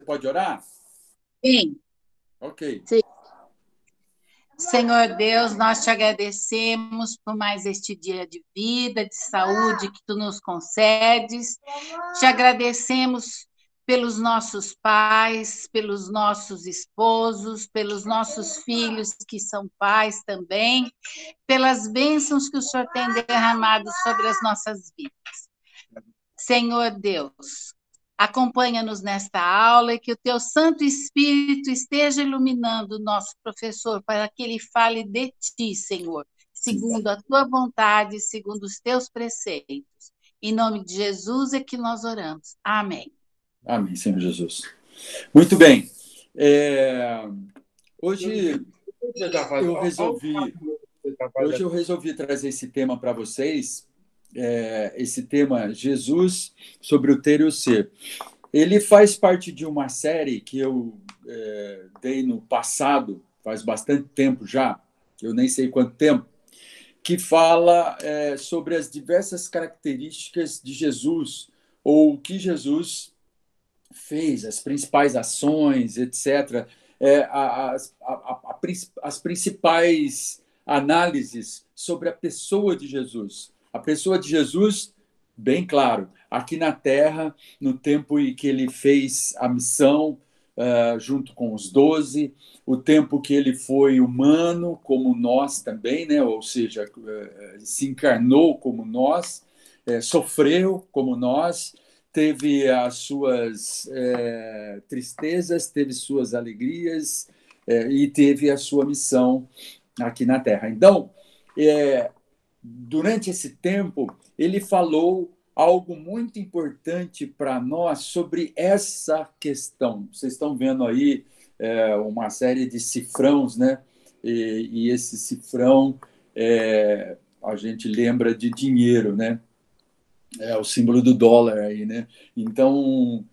pode orar? Sim. Ok. Sim. Senhor Deus, nós te agradecemos por mais este dia de vida, de saúde que tu nos concedes. Te agradecemos pelos nossos pais, pelos nossos esposos, pelos nossos filhos que são pais também, pelas bênçãos que o Senhor tem derramado sobre as nossas vidas. Senhor Deus, acompanha-nos nesta aula e que o teu Santo Espírito esteja iluminando o nosso professor para que ele fale de ti, Senhor, segundo a tua vontade, segundo os teus preceitos. Em nome de Jesus é que nós oramos. Amém. Amém, Senhor Jesus. Muito bem. Hoje eu resolvi trazer esse tema para vocês, esse tema Jesus sobre o ter e o ser. Ele faz parte de uma série que eu dei no passado, faz bastante tempo já, eu nem sei quanto tempo, que fala sobre as diversas características de Jesus, ou o que Jesus fez, as principais ações, etc., as principais análises sobre a pessoa de Jesus. A pessoa de Jesus, bem claro, aqui na Terra, no tempo em que ele fez a missão, junto com os 12, o tempo que ele foi humano, como nós também, né? Ou seja, se encarnou como nós, sofreu como nós, teve as suas tristezas, teve suas alegrias e teve a sua missão aqui na Terra. Então, durante esse tempo, ele falou algo muito importante para nós sobre essa questão. Vocês estão vendo aí uma série de cifrões, né? E esse cifrão a gente lembra de dinheiro, né? É o símbolo do dólar aí, né? Então,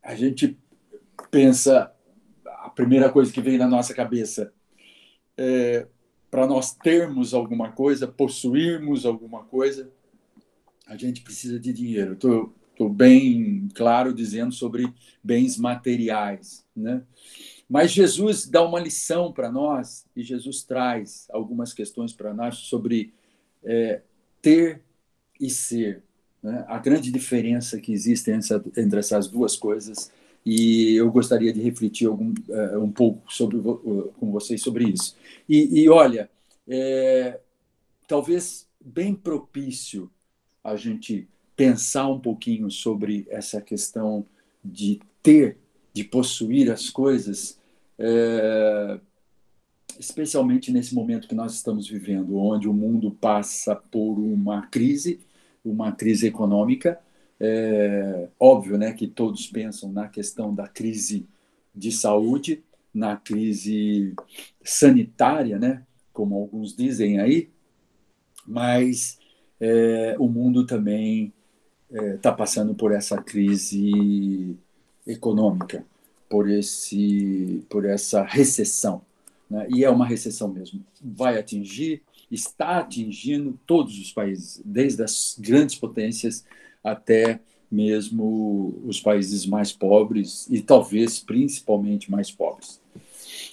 a gente pensa, a primeira coisa que vem na nossa cabeça para nós termos alguma coisa, possuirmos alguma coisa, a gente precisa de dinheiro. Estou bem claro dizendo sobre bens materiais, né? Mas Jesus dá uma lição para nós e Jesus traz algumas questões para nós sobre ter e ser, né? A grande diferença que existe entre essas duas coisas, e eu gostaria de refletir um pouco com vocês sobre isso. E olha, talvez bem propício a gente pensar um pouquinho sobre essa questão de ter, de possuir as coisas, especialmente nesse momento que nós estamos vivendo, onde o mundo passa por uma crise econômica. Óbvio, né, que todos pensam na questão da crise de saúde, na crise sanitária, né, como alguns dizem aí, mas o mundo também está passando por essa crise econômica, por essa recessão, né? E é uma recessão mesmo. Vai atingir, está atingindo todos os países, desde as grandes potências até mesmo os países mais pobres e talvez principalmente mais pobres.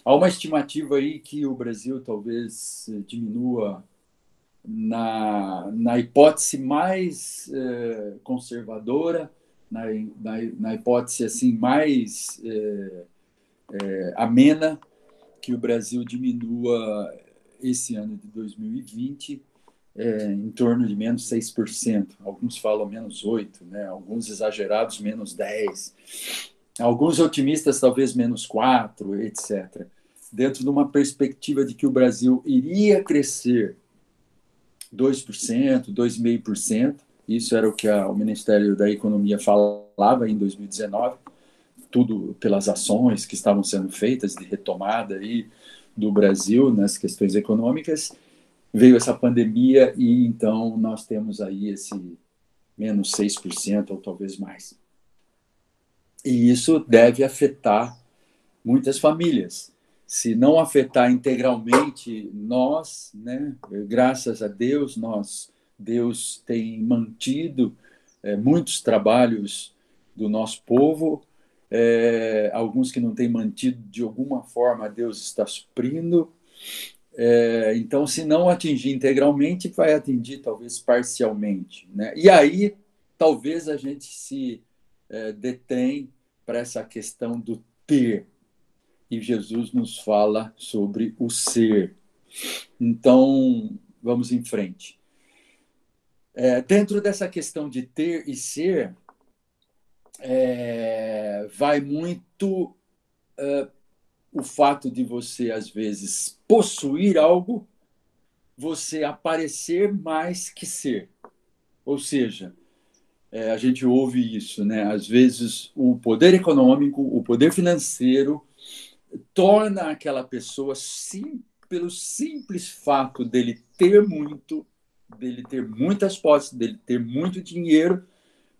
Há uma estimativa aí que o Brasil talvez diminua na hipótese mais conservadora, na hipótese assim mais amena, que o Brasil diminua esse ano de 2020 em torno de menos 6%. Alguns falam menos 8%, né? Alguns exagerados menos 10%. Alguns otimistas talvez menos 4%, etc. Dentro de uma perspectiva de que o Brasil iria crescer 2%, 2,5%. Isso era o que o Ministério da Economia falava em 2019, tudo pelas ações que estavam sendo feitas de retomada aí do Brasil nas questões econômicas. Veio essa pandemia e então nós temos aí esse menos 6% ou talvez mais. E isso deve afetar muitas famílias. Se não afetar integralmente nós, né, graças a Deus, Deus tem mantido muitos trabalhos do nosso povo, alguns que não têm mantido de alguma forma, Deus está suprindo. Então, se não atingir integralmente, vai atingir talvez parcialmente, né? E aí, talvez a gente se detém para essa questão do ter, e Jesus nos fala sobre o ser. Então, vamos em frente. Dentro dessa questão de ter e ser, vai muito o fato de você, às vezes, possuir algo, você aparecer mais que ser. Ou seja, a gente ouve isso, né? Às vezes, o poder econômico, o poder financeiro, torna aquela pessoa, sim, pelo simples fato dele ter muito, dele ter muitas posses, dele ter muito dinheiro,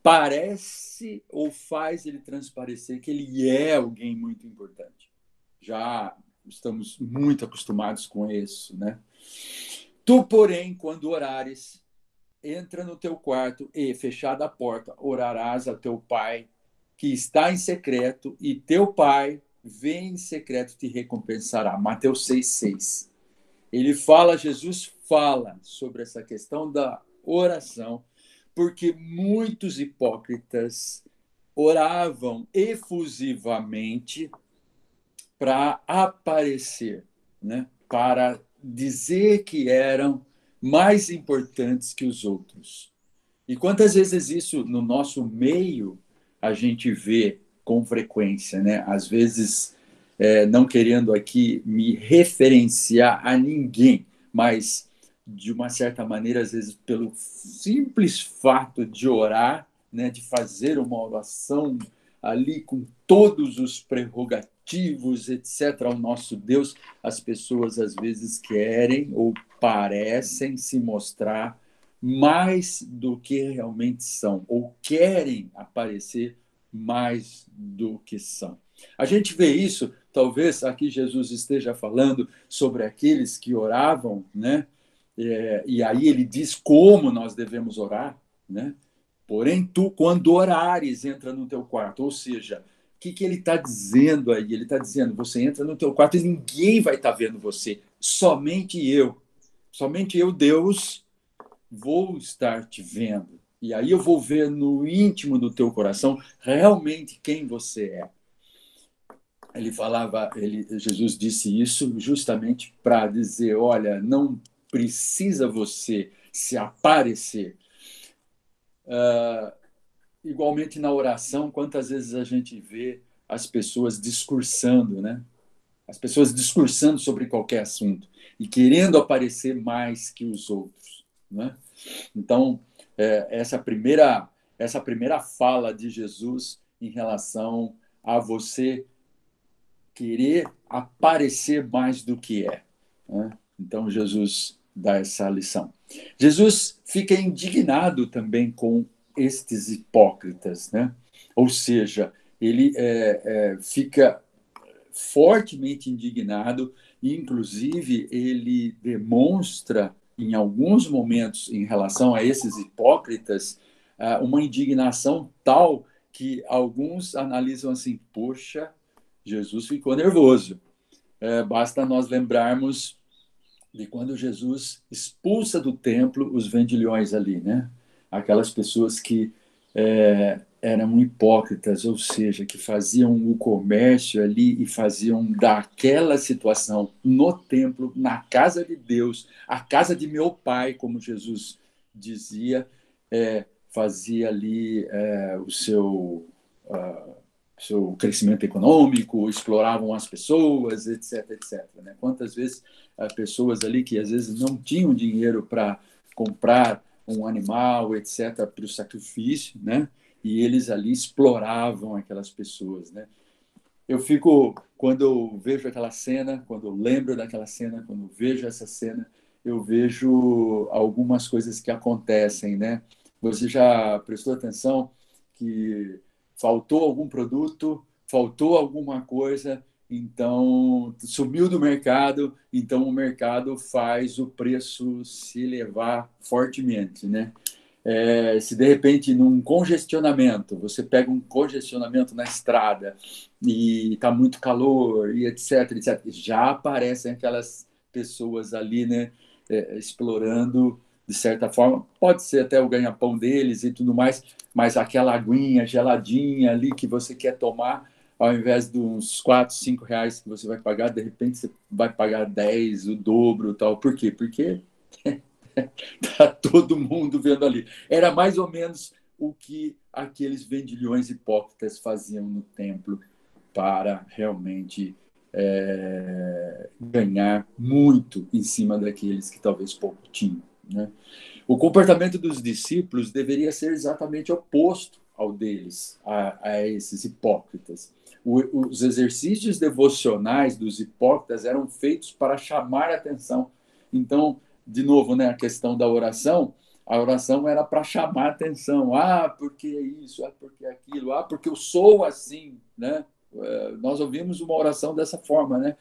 parece ou faz ele transparecer que ele é alguém muito importante. Já estamos muito acostumados com isso, né? Tu, porém, quando orares, entra no teu quarto e, fechada a porta, orarás a teu pai que está em secreto, e teu pai vem em secreto te recompensará. Mateus 6,6. Jesus fala sobre essa questão da oração, porque muitos hipócritas oravam efusivamente para aparecer, né? Para dizer que eram mais importantes que os outros. E quantas vezes isso no nosso meio a gente vê com frequência, né? Às vezes, não querendo aqui me referenciar a ninguém, mas de uma certa maneira, às vezes, pelo simples fato de orar, né? De fazer uma oração ali com todos os prerrogativos, etc., ao nosso Deus, as pessoas às vezes querem ou parecem se mostrar mais do que realmente são, ou querem aparecer mais do que são. A gente vê isso, talvez aqui Jesus esteja falando sobre aqueles que oravam, né? E aí ele diz como nós devemos orar, né? Porém, tu, quando orares, entra no teu quarto. Ou seja, o que ele está dizendo aí? Ele está dizendo, você entra no teu quarto e ninguém vai estar vendo você. Somente eu, Deus, vou estar te vendo. E aí eu vou ver no íntimo do teu coração realmente quem você é. Jesus disse isso justamente para dizer, olha, não precisa você se aparecer. Igualmente na oração, quantas vezes a gente vê as pessoas discursando, né? As pessoas discursando sobre qualquer assunto e querendo aparecer mais que os outros, né? Então, essa primeira fala de Jesus em relação a você querer aparecer mais do que é, né? Então, Jesus dá essa lição. Jesus fica indignado também com estes hipócritas, né? Ou seja, ele fica fortemente indignado, e inclusive ele demonstra em alguns momentos em relação a esses hipócritas uma indignação tal que alguns analisam assim, poxa, Jesus ficou nervoso. Basta nós lembrarmos de quando Jesus expulsa do templo os vendilhões ali, né? Aquelas pessoas que eram hipócritas, ou seja, que faziam o comércio ali e faziam daquela situação no templo, na casa de Deus, a casa de meu pai, como Jesus dizia, fazia ali seu crescimento econômico, exploravam as pessoas, etc, etc. Né? Quantas vezes pessoas ali que às vezes não tinham dinheiro para comprar um animal, etc, para o sacrifício, né? E eles ali exploravam aquelas pessoas, né? Eu fico, quando eu vejo aquela cena, quando eu lembro daquela cena, quando eu vejo essa cena, eu vejo algumas coisas que acontecem, né? Você já prestou atenção que faltou algum produto, faltou alguma coisa, então sumiu do mercado, então o mercado faz o preço se elevar fortemente, né? Se de repente num congestionamento, você pega um congestionamento na estrada e está muito calor e etc, etc, já aparecem aquelas pessoas ali, né, explorando de certa forma, pode ser até o ganha-pão deles e tudo mais, mas aquela aguinha geladinha ali que você quer tomar, ao invés de uns 4, 5 reais que você vai pagar, de repente você vai pagar 10, o dobro, tal. Por quê? Porque está todo mundo vendo ali. Era mais ou menos o que aqueles vendilhões hipócritas faziam no templo para realmente ganhar muito em cima daqueles que talvez pouco tinham, né? O comportamento dos discípulos deveria ser exatamente oposto ao deles, a esses hipócritas. Os exercícios devocionais dos hipócritas eram feitos para chamar a atenção. Então, de novo, né, a questão da oração, a oração era para chamar a atenção. Porque isso, porque aquilo, porque eu sou assim, né? Nós ouvimos uma oração dessa forma, né?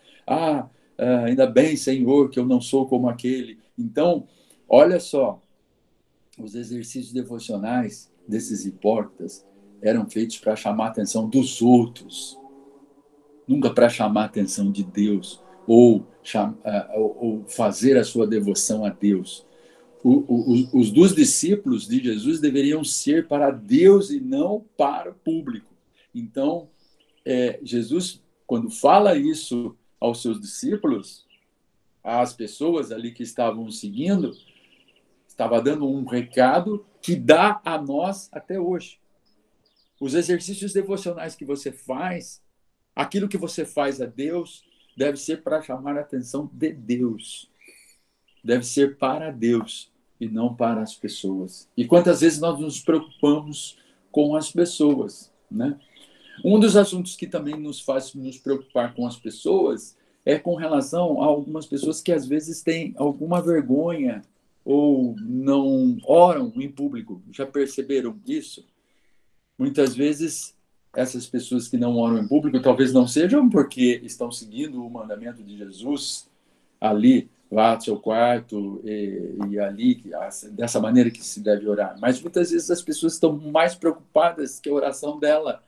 Ainda bem, Senhor, que eu não sou como aquele. Então, olha só, os exercícios devocionais desses hipócritas eram feitos para chamar a atenção dos outros, nunca para chamar a atenção de Deus ou fazer a sua devoção a Deus. Os dos discípulos de Jesus deveriam ser para Deus e não para o público. Então, Jesus, quando fala isso aos seus discípulos, às pessoas ali que estavam o seguindo, estava dando um recado que dá a nós até hoje. Os exercícios devocionais que você faz, aquilo que você faz a Deus, deve ser para chamar a atenção de Deus. Deve ser para Deus e não para as pessoas. E quantas vezes nós nos preocupamos com as pessoas, né? Um dos assuntos que também nos faz nos preocupar com as pessoas é com relação a algumas pessoas que às vezes têm alguma vergonha ou não oram em público. Já perceberam isso? Muitas vezes, essas pessoas que não oram em público talvez não sejam porque estão seguindo o mandamento de Jesus ali, vá ao seu quarto e ali, dessa maneira que se deve orar. Mas muitas vezes as pessoas estão mais preocupadas que a oração dela.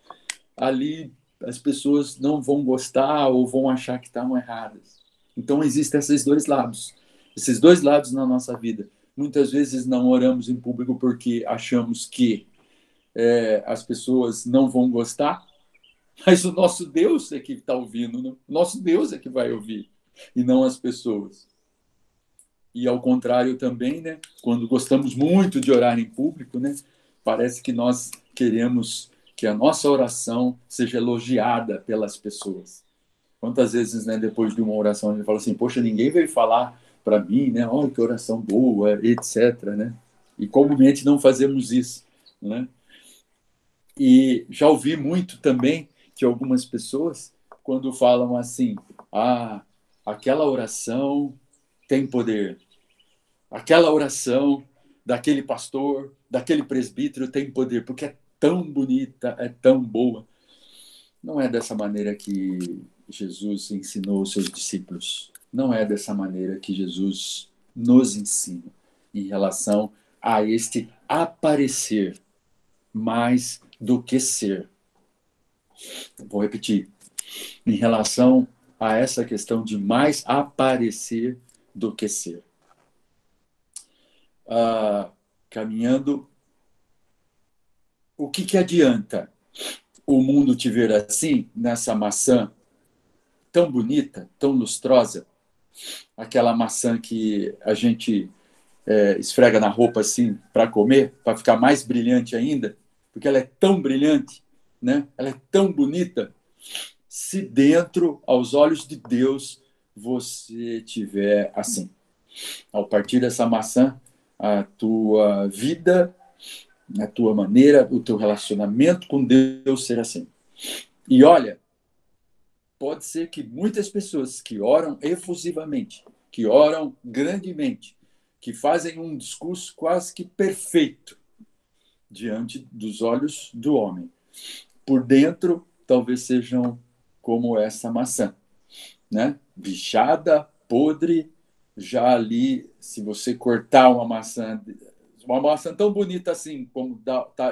Ali, as pessoas não vão gostar ou vão achar que estão erradas. Então, existem esses dois lados na nossa vida. Muitas vezes não oramos em público porque achamos que as pessoas não vão gostar, mas o nosso Deus é que está ouvindo, né? Nosso Deus é que vai ouvir, e não as pessoas. E ao contrário também, né? Quando gostamos muito de orar em público, né? Parece que nós queremos que a nossa oração seja elogiada pelas pessoas. Quantas vezes, né, depois de uma oração, a gente fala assim, poxa, ninguém veio falar para mim, né? Olha que oração boa, etc, né? E comumente não fazemos isso, né? E já ouvi muito também de algumas pessoas quando falam assim, aquela oração tem poder. Aquela oração daquele pastor, daquele presbítero tem poder, porque é tão bonita, é tão boa. Não é dessa maneira que Jesus ensinou os seus discípulos. Não é dessa maneira que Jesus nos ensina em relação a este aparecer mais do que ser. Vou repetir. Em relação a essa questão de mais aparecer do que ser. Caminhando, o que adianta o mundo te ver assim, nessa maçã tão bonita, tão lustrosa, aquela maçã que a gente esfrega na roupa assim para comer, para ficar mais brilhante ainda, porque ela é tão brilhante, né? Ela é tão bonita. Se dentro, aos olhos de Deus, você tiver assim. Ao partir dessa maçã, a tua vida, a tua maneira, o teu relacionamento com Deus ser assim. E olha, pode ser que muitas pessoas que oram efusivamente, que oram grandemente, que fazem um discurso quase que perfeito diante dos olhos do homem, por dentro talvez sejam como essa maçã, né? Bichada, podre, já ali, se você cortar uma maçã uma maçã tão bonita assim, como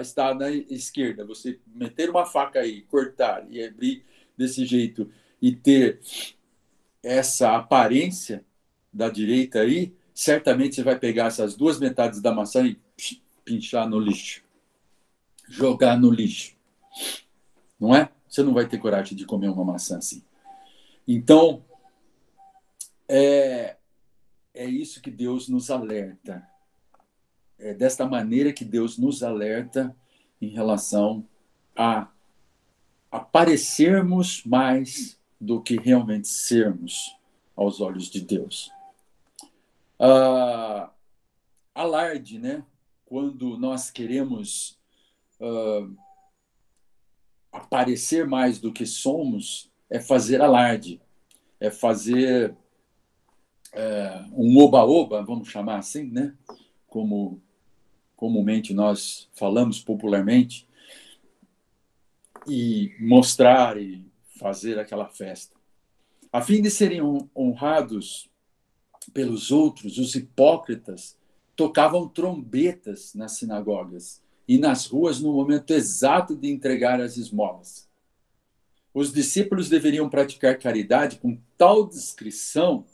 está na esquerda, você meter uma faca aí, cortar e abrir desse jeito e ter essa aparência da direita aí, certamente você vai pegar essas duas metades da maçã e pinchar no lixo, jogar no lixo, não é? Você não vai ter coragem de comer uma maçã assim. Então, é isso que Deus nos alerta. É desta maneira que Deus nos alerta em relação a aparecermos mais do que realmente sermos aos olhos de Deus. Alarde, né? Quando nós queremos aparecer mais do que somos, é fazer alarde, é fazer um oba-oba, vamos chamar assim, né? Como comumente nós falamos popularmente, e mostrar e fazer aquela festa. A fim de serem honrados pelos outros, os hipócritas tocavam trombetas nas sinagogas e nas ruas no momento exato de entregar as esmolas. Os discípulos deveriam praticar caridade com tal discrição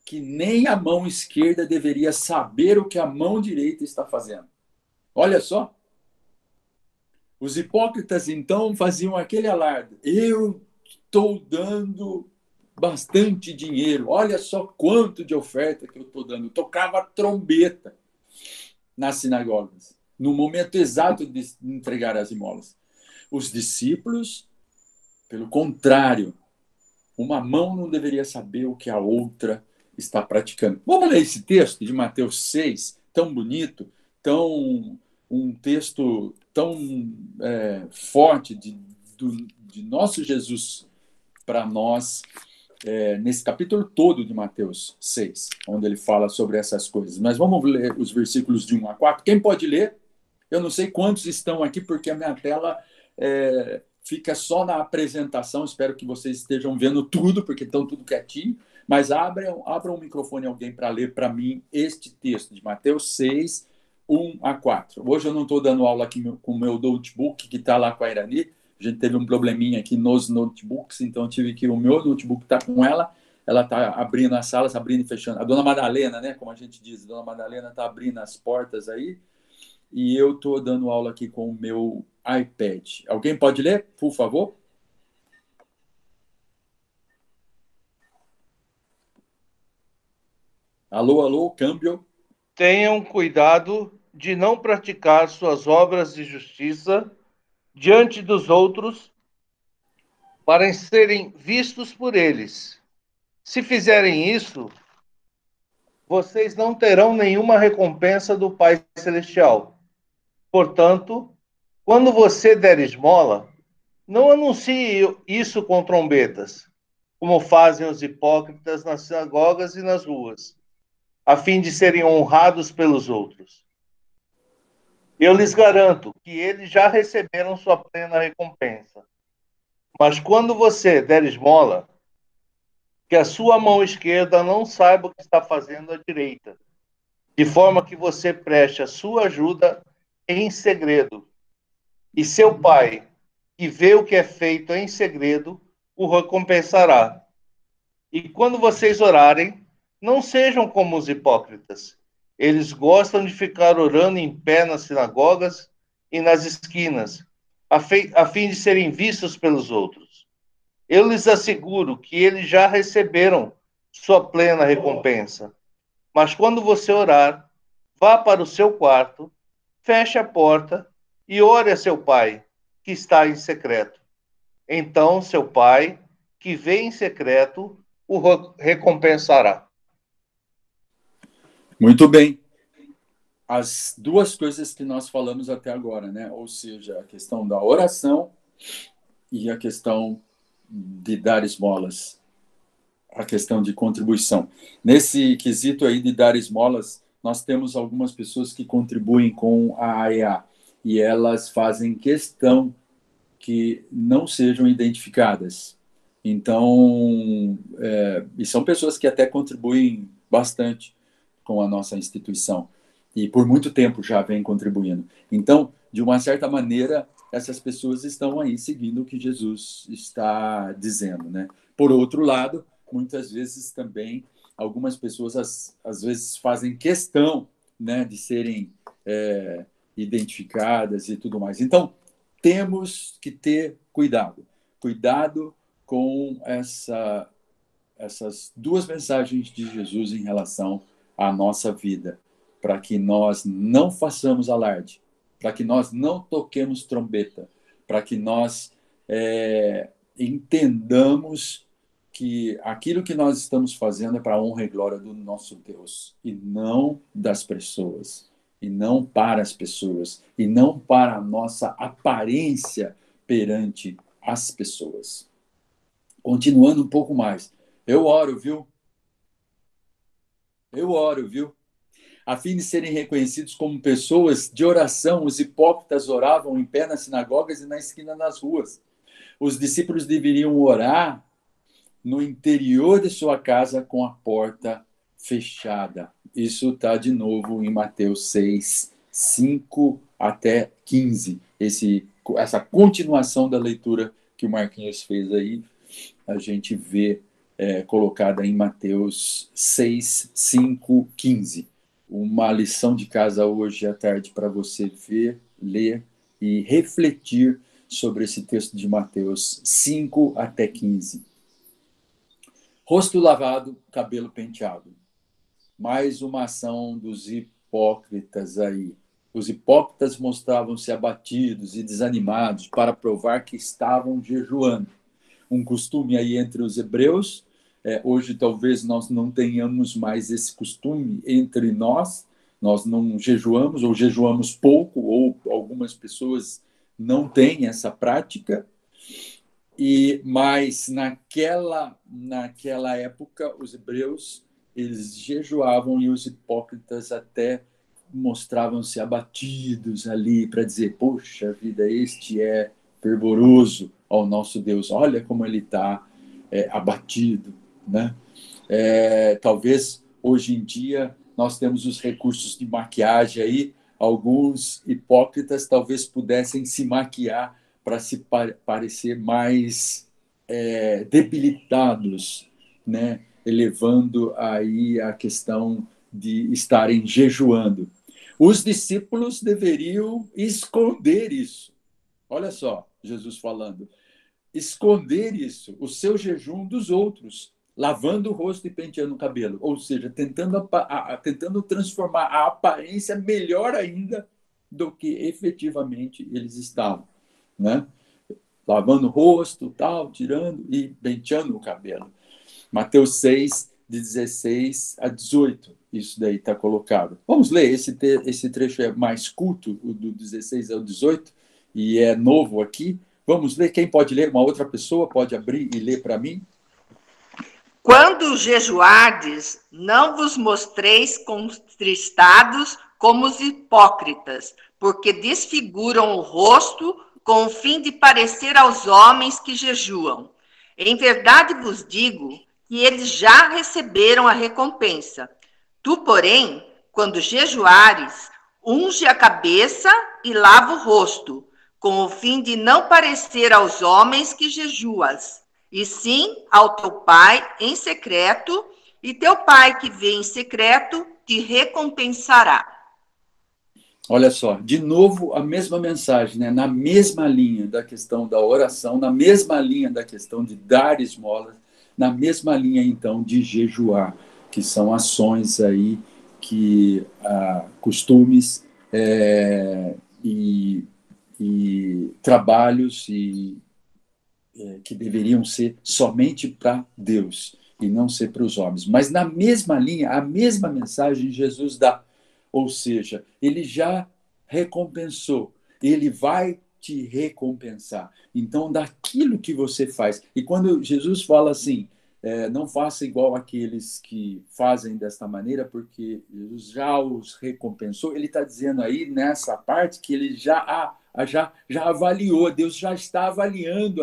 que nem a mão esquerda deveria saber o que a mão direita está fazendo. Olha só. Os hipócritas, então, faziam aquele alarde. Eu estou dando bastante dinheiro. Olha só quanto de oferta que eu estou dando. Tocava trombeta nas sinagogas, no momento exato de entregar as esmolas. Os discípulos, pelo contrário, uma mão não deveria saber o que a outra está praticando. Vamos ler esse texto de Mateus 6, tão bonito, um texto tão forte de nosso Jesus para nós, nesse capítulo todo de Mateus 6, onde ele fala sobre essas coisas. Mas vamos ler os versículos de 1 a 4. Quem pode ler? Eu não sei quantos estão aqui, porque a minha tela fica só na apresentação. Espero que vocês estejam vendo tudo, porque estão tudo quietinho. Mas abram um microfone alguém para ler para mim este texto de Mateus 6, 1 a 4. Hoje eu não estou dando aula aqui com o meu notebook, que está lá com a Irani. A gente teve um probleminha aqui nos notebooks, então eu tive que o meu notebook está com ela. Ela está abrindo as salas, abrindo e fechando. A dona Madalena, né, como a gente diz, a dona Madalena está abrindo as portas aí. E eu estou dando aula aqui com o meu iPad. Alguém pode ler, por favor? Alô, alô, câmbio. Tenham cuidado de não praticar suas obras de justiça diante dos outros para serem vistos por eles. Se fizerem isso, vocês não terão nenhuma recompensa do Pai Celestial. Portanto, quando você der esmola, não anuncie isso com trombetas, como fazem os hipócritas nas sinagogas e nas ruas, a fim de serem honrados pelos outros. Eu lhes garanto que eles já receberam sua plena recompensa. Mas quando você der esmola, que a sua mão esquerda não saiba o que está fazendo a direita, de forma que você preste a sua ajuda em segredo. E seu pai, que vê o que é feito em segredo, o recompensará. E quando vocês orarem, não sejam como os hipócritas. Eles gostam de ficar orando em pé nas sinagogas e nas esquinas, a fim de serem vistos pelos outros. Eu lhes asseguro que eles já receberam sua plena recompensa. Mas quando você orar, vá para o seu quarto, feche a porta e ore a seu pai, que está em secreto. Então seu pai, que vê em secreto, o recompensará. Muito bem. As duas coisas que nós falamos até agora, né? Ou seja, a questão da oração e a questão de dar esmolas, a questão de contribuição. Nesse quesito aí de dar esmolas, nós temos algumas pessoas que contribuem com a AEA e elas fazem questão que não sejam identificadas. Então, e são pessoas que até contribuem bastante com a nossa instituição. e por muito tempo já vem contribuindo. Então, de uma certa maneira, essas pessoas estão aí seguindo o que Jesus está dizendo, né? Por outro lado, muitas vezes também algumas pessoas às vezes fazem questão, né, de serem identificadas e tudo mais. Então, temos que ter cuidado com essas duas mensagens de Jesus em relação à nossa vida, para que nós não façamos alarde, para que nós não toquemos trombeta, para que nós entendamos que aquilo que nós estamos fazendo é para a honra e glória do nosso Deus, e não das pessoas, e não para as pessoas, e não para a nossa aparência perante as pessoas. Continuando um pouco mais, eu oro, viu? A fim de serem reconhecidos como pessoas de oração, os hipócritas oravam em pé nas sinagogas e na esquina das ruas. Os discípulos deveriam orar no interior de sua casa com a porta fechada. Isso está de novo em Mateus 6, 5 até 15. Essa continuação da leitura que o Marquinhos fez aí, a gente vê colocada em Mateus 6, 5, 15. Uma lição de casa hoje à tarde para você ver, ler e refletir sobre esse texto de Mateus 5 até 15. Rosto lavado, cabelo penteado. Mais uma ação dos hipócritas aí. Os hipócritas mostravam-se abatidos e desanimados para provar que estavam jejuando. Um costume aí entre os hebreus. Hoje talvez nós não tenhamos mais esse costume entre nós. Nós não jejuamos ou jejuamos pouco, ou algumas pessoas não têm essa prática. Mas naquela época, os hebreus, eles jejuavam e os hipócritas até mostravam-se abatidos ali para dizer, poxa vida, este é fervoroso ao nosso Deus, olha como ele está abatido, né? Talvez hoje em dia nós temos os recursos de maquiagem aí, alguns hipócritas talvez pudessem se maquiar para se parecer mais debilitados, né? Elevando aí a questão de estarem jejuando. Os discípulos deveriam esconder isso. Olha só, Jesus falando. Esconder isso, o seu jejum dos outros, lavando o rosto e penteando o cabelo. Ou seja, tentando transformar a aparência melhor ainda do que efetivamente eles estavam, né? Lavando o rosto, tal, tirando e penteando o cabelo. Mateus 6, de 16 a 18. Isso daí está colocado. Vamos ler, esse trecho é mais curto, o do 16 ao 18, e é novo aqui. Vamos ler, quem pode ler? Uma outra pessoa pode abrir e ler para mim? Quando jejuardes, não vos mostreis contristados como os hipócritas, porque desfiguram o rosto com o fim de parecer aos homens que jejuam. Em verdade vos digo que eles já receberam a recompensa. Tu, porém, quando jejuares, unge a cabeça e lava o rosto, com o fim de não parecer aos homens que jejuas, e sim ao teu pai em secreto, e teu pai que vê em secreto te recompensará. Olha só, de novo a mesma mensagem, né? Na mesma linha da questão da oração, na mesma linha da questão de dar esmolas, na mesma linha, então, de jejuar, que são ações aí, costumes e trabalhos que deveriam ser somente para Deus e não ser para os homens. Mas na mesma linha, a mesma mensagem Jesus dá. Ou seja, ele já recompensou, ele vai te recompensar. Então, daquilo que você faz. E quando Jesus fala assim, não faça igual aqueles que fazem desta maneira, porque Jesus já os recompensou, ele está dizendo aí nessa parte que ele já avaliou, Deus já está avaliando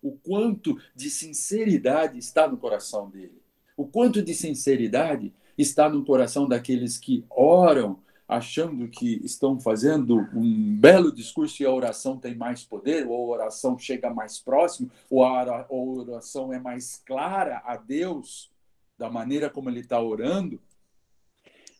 o quanto de sinceridade está no coração dele. O quanto de sinceridade está no coração daqueles que oram achando que estão fazendo um belo discurso e a oração tem mais poder, ou a oração chega mais próximo, ou a oração é mais clara a Deus, da maneira como ele está orando,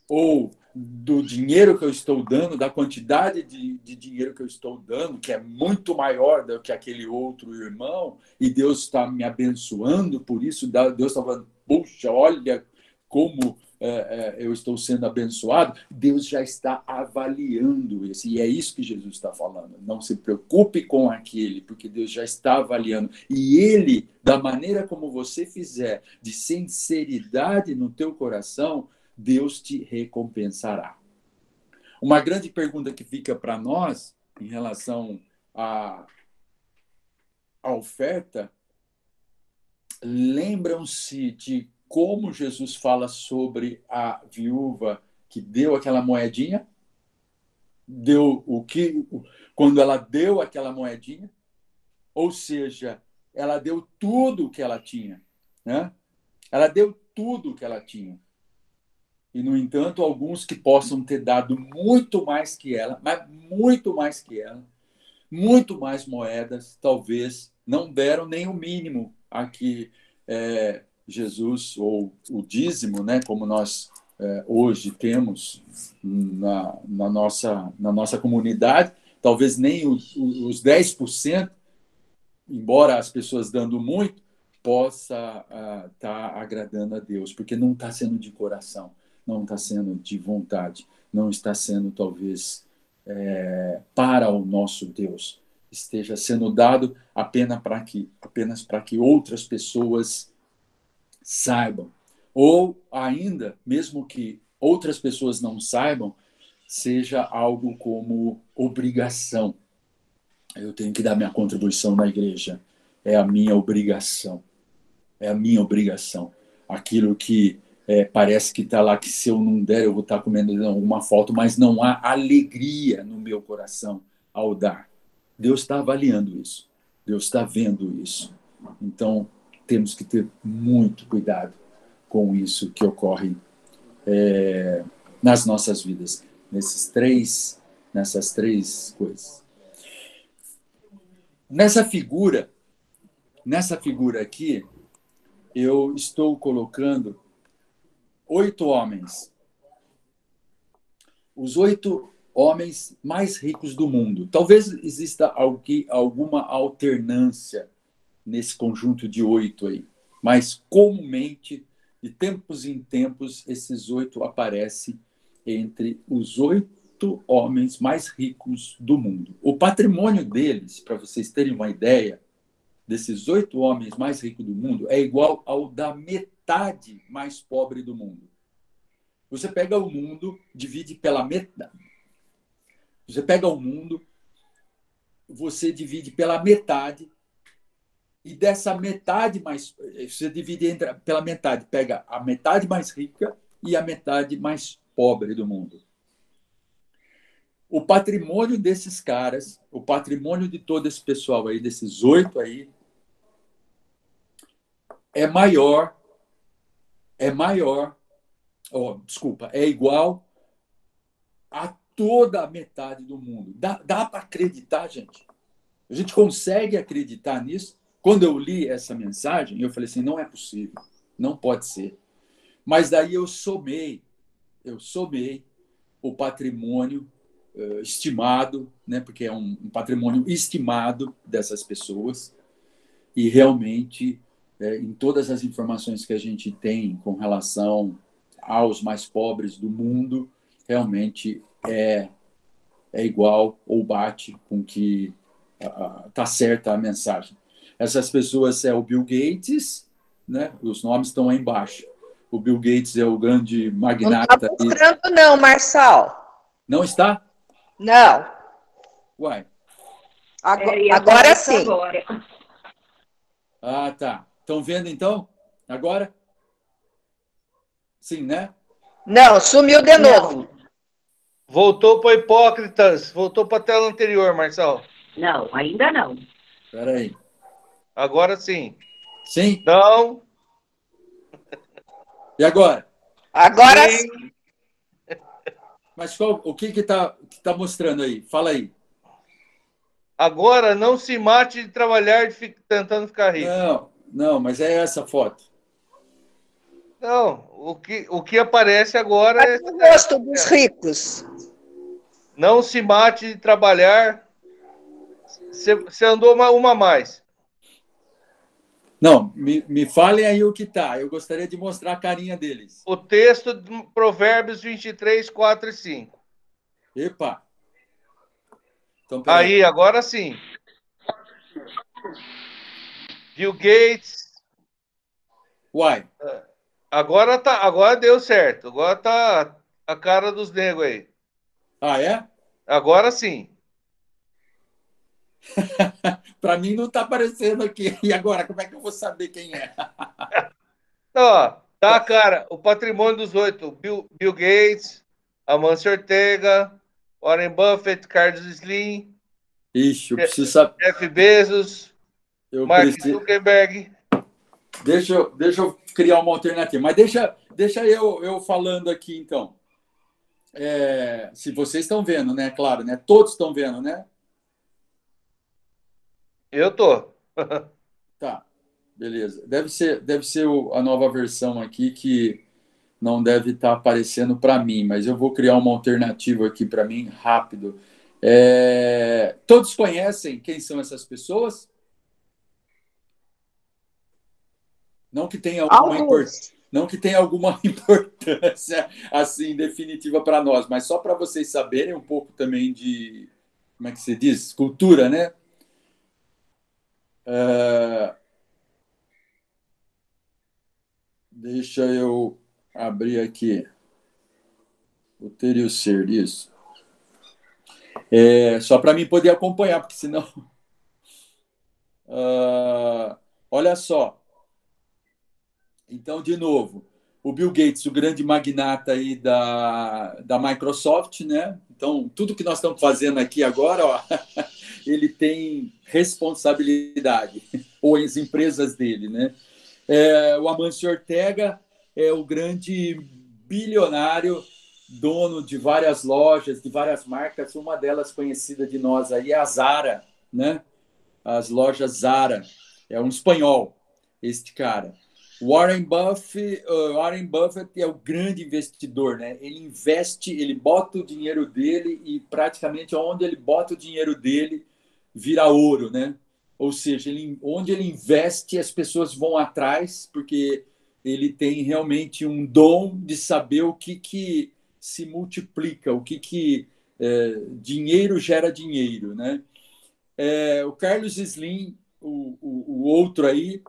ou do dinheiro que eu estou dando, da quantidade de dinheiro que eu estou dando, que é muito maior do que aquele outro irmão, e Deus está me abençoando, por isso Deus está falando, puxa, olha como eu estou sendo abençoado. Deus já está avaliando isso, e é isso que Jesus está falando. Não se preocupe com aquele, porque Deus já está avaliando. E ele, da maneira como você fizer, de sinceridade no teu coração, Deus te recompensará. Uma grande pergunta que fica para nós em relação à oferta, lembram-se de como Jesus fala sobre a viúva que deu aquela moedinha? Deu o que quando ela deu aquela moedinha? Ou seja, ela deu tudo o que ela tinha, né? Ela deu tudo o que ela tinha. E, no entanto, alguns que possam ter dado muito mais que ela, mas muito mais que ela, muito mais moedas, talvez não deram nem o mínimo a que Jesus, ou o dízimo, né, como nós hoje temos na nossa comunidade, talvez nem os 10%, embora as pessoas dando muito, possa estar agradando a Deus, porque não está sendo de coração, não está sendo de vontade, não está sendo, talvez, para o nosso Deus. Esteja sendo dado apenas para que outras pessoas saibam. Ou ainda, mesmo que outras pessoas não saibam, seja algo como obrigação. Eu tenho que dar minha contribuição na igreja. É a minha obrigação. É a minha obrigação. Aquilo que parece que está lá, que se eu não der, eu vou estar comendo alguma falta, mas não há alegria no meu coração ao dar. Deus está avaliando isso. Deus está vendo isso. Então, temos que ter muito cuidado com isso que ocorre nas nossas vidas, nessas três coisas. Nessa figura aqui, eu estou colocando 8 homens. Os 8 homens mais ricos do mundo. Talvez exista alguma alternância nesse conjunto de 8 aí. Mas, comumente, de tempos em tempos, esses 8 aparecem entre os 8 homens mais ricos do mundo. O patrimônio deles, para vocês terem uma ideia, desses 8 homens mais ricos do mundo, é igual ao da metade mais pobre do mundo. Você pega o mundo, divide pela metade. Você pega o mundo, você divide pela metade, e dessa metade mais... Você divide pela metade, pega a metade mais rica e a metade mais pobre do mundo. O patrimônio desses caras, o patrimônio de todo esse pessoal aí, desses 8 aí, é igual a toda a metade do mundo. Dá para acreditar, gente? A gente consegue acreditar nisso? Quando eu li essa mensagem, eu falei assim, não é possível, não pode ser. Mas daí eu somei o patrimônio estimado, né, porque é um patrimônio estimado dessas pessoas, e realmente, em todas as informações que a gente tem com relação aos mais pobres do mundo, realmente é igual ou bate com que está certa a mensagem. Essas pessoas é o Bill Gates, né? Os nomes estão aí embaixo. O Bill Gates é o grande magnata. Não está mostrando, não, Marçal. Não está? Não. Uai. Agora sim. Agora. Ah, tá. Estão vendo, então? Agora? Sim, né? Não, sumiu de novo. Voltou para Hipócritas. Voltou para a tela anterior, Marcelo. Não, ainda não. Espera aí. Agora sim. Sim? Não. E agora? Agora sim. Mas o que tá mostrando aí? Fala aí. Agora não se mate de trabalhar tentando ficar rico. Não, mas é essa foto. Não, o que aparece agora é. O rosto dos ricos. Não se mate de trabalhar. Você andou uma a mais. Não, me falem aí o que tá. Eu gostaria de mostrar a carinha deles. O texto de Provérbios 23, 4 e 5. Epa! Então, Aí, agora sim. Bill Gates. Uai. Agora deu certo. Agora tá a cara dos negros aí. Ah, é? Agora sim. Para mim não tá aparecendo aqui. E agora, como é que eu vou saber quem é? Ó, tá, cara. O patrimônio dos 8. Bill Gates, Amancio Ortega, Warren Buffett, Carlos Slim, Ixi, eu preciso saber. Jeff Bezos, Mark Zuckerberg. Deixa eu criar uma alternativa. Mas deixa eu falando aqui, então. Se vocês estão vendo, né? Claro, né? Todos estão vendo, né? Eu tô. Tá, beleza. Deve ser a nova versão aqui que não deve estar aparecendo para mim, mas eu vou criar uma alternativa aqui para mim rápido. Todos conhecem quem são essas pessoas? Não que tenha alguma importância assim definitiva para nós, mas só para vocês saberem um pouco também de, como é que se diz? Cultura, né? Deixa eu abrir aqui o ter e o ser, isso. Só para mim poder acompanhar, porque senão... olha só. Então, de novo, o Bill Gates, o grande magnata aí da Microsoft, né? Então, tudo que nós estamos fazendo aqui agora, ó, ele tem responsabilidade, ou as empresas dele, né? O Amancio Ortega é o grande bilionário, dono de várias lojas, de várias marcas. Uma delas conhecida de nós aí é a Zara, né? As lojas Zara. É um espanhol, este cara. Warren Buffett é o grande investidor, né? Ele investe, ele bota o dinheiro dele e praticamente onde ele bota o dinheiro dele vira ouro, né? Ou seja, onde ele investe, as pessoas vão atrás, porque ele tem realmente um dom de saber o que se multiplica, o que dinheiro gera dinheiro, né? O Carlos Slim, o outro aí,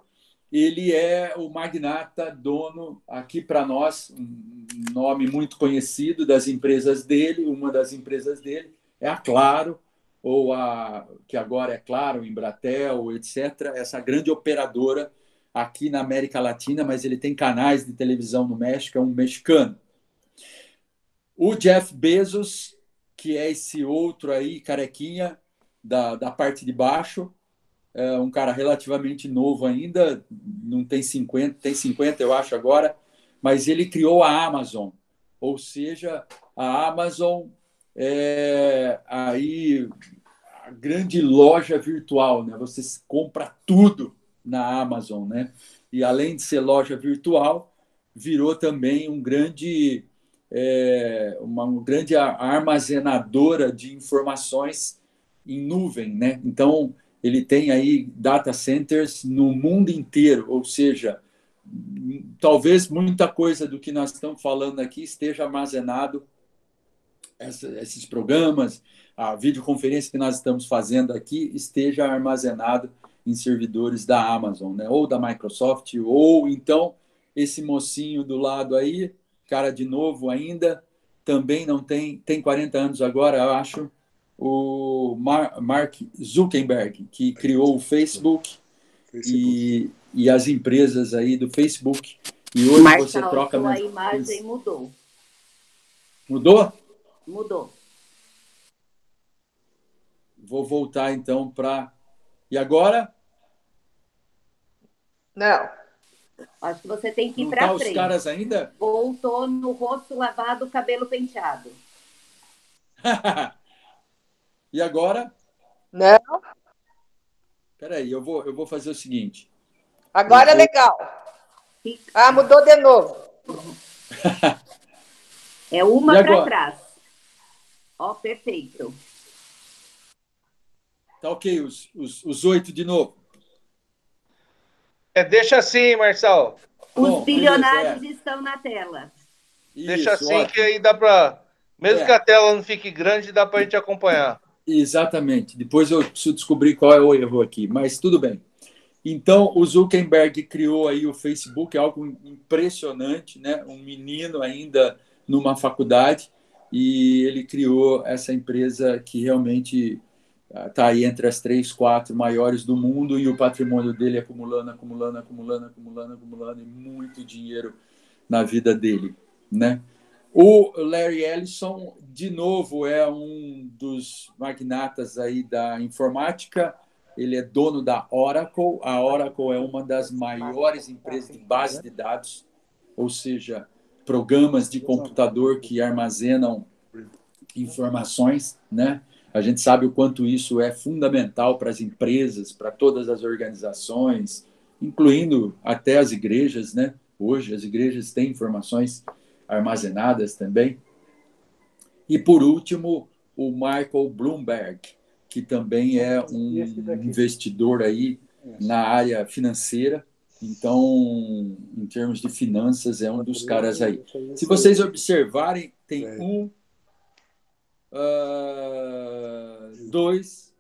ele é o magnata, dono, aqui para nós, um nome muito conhecido das empresas dele. Uma das empresas dele é a Claro, ou que agora é Claro, Embratel, etc. Essa grande operadora aqui na América Latina, mas ele tem canais de televisão no México, é um mexicano. O Jeff Bezos, que é esse outro aí, carequinha, da parte de baixo, é um cara relativamente novo ainda, não tem 50, tem 50 eu acho agora, mas ele criou a Amazon, ou seja, a Amazon é aí a grande loja virtual, né? Você compra tudo na Amazon, né? E além de ser loja virtual, virou também uma grande armazenadora de informações em nuvem, né? Então ele tem aí data centers no mundo inteiro, ou seja, talvez muita coisa do que nós estamos falando aqui esteja armazenado, esses programas, a videoconferência que nós estamos fazendo aqui esteja armazenado em servidores da Amazon, né? Ou da Microsoft, ou então esse mocinho do lado aí, cara de novo ainda, também não tem 40 anos agora, eu acho, o Mark Zuckerberg, que criou o Facebook. E as empresas aí do Facebook. E hoje você troca... a imagem mudou. Mudou? Mudou. Vou voltar então para... E agora? Não. Acho que você tem que ir não para tá frente. Os caras ainda? Voltou no rosto lavado, cabelo penteado. E agora? Não, Espera aí, eu vou fazer o seguinte. agora é legal. Ah, mudou de novo. É E uma para agora? trás. Ó, perfeito. Tá ok, os 8 de novo. Deixa assim, Marçal. Os Bom, beleza, bilionários estão na tela. Deixa Isso, assim que ótimo. aí dá para. Mesmo que É, a tela não fique grande, dá para a gente acompanhar. exatamente. Depois eu preciso descobrir qual é o erro aqui, mas tudo bem. Então, o Zuckerberg criou aí o Facebook, algo impressionante, né? Um menino ainda numa faculdade, e ele criou essa empresa que realmente está aí entre as 3, 4 maiores do mundo, e o patrimônio dele acumulando, acumulando, acumulando, acumulando, acumulando, e muito dinheiro na vida dele, né? O Larry Ellison, de novo, é um dos magnatas aí da informática. Ele é dono da Oracle. A Oracle é uma das maiores empresas de base de dados, ou seja, programas de computador que armazenam informações, né? A gente sabe o quanto isso é fundamental para as empresas, para todas as organizações, incluindo até as igrejas, né? Hoje as igrejas têm informações armazenadas também. E por último, o Michael Bloomberg, que também é um investidor aí na área financeira. Então, em termos de finanças, é um dos caras aí. Se vocês observarem, tem 2,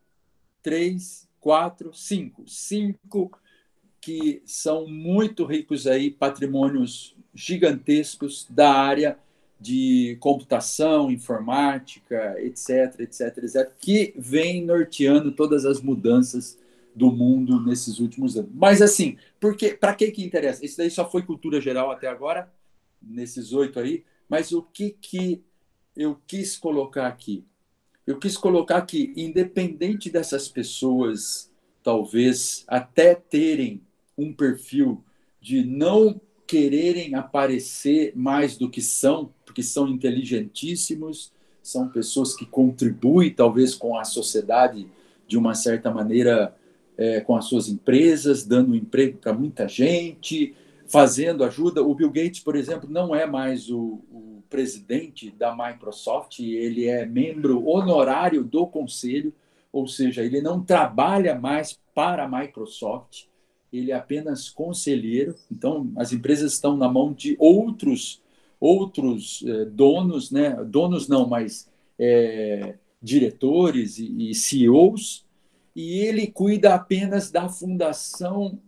3, 4, 5. 5 que são muito ricos aí, patrimônios gigantescos da área de computação, informática, etc, etc, etc, que vem norteando todas as mudanças do mundo nesses últimos anos. Mas assim, para que interessa? Isso daí só foi cultura geral até agora, nesses 8 aí, mas o que eu quis colocar aqui? Eu quis colocar que, independente dessas pessoas, talvez até terem um perfil de não quererem aparecer mais do que são, porque são inteligentíssimos, são pessoas que contribuem, talvez, com a sociedade de uma certa maneira, com as suas empresas, dando emprego para muita gente, fazendo ajuda. O Bill Gates, por exemplo, não é mais o presidente da Microsoft, ele é membro honorário do conselho, ou seja, ele não trabalha mais para a Microsoft, ele é apenas conselheiro. Então, as empresas estão na mão de outros donos, né? Donos não, mas diretores e CEOs, e ele cuida apenas da fundação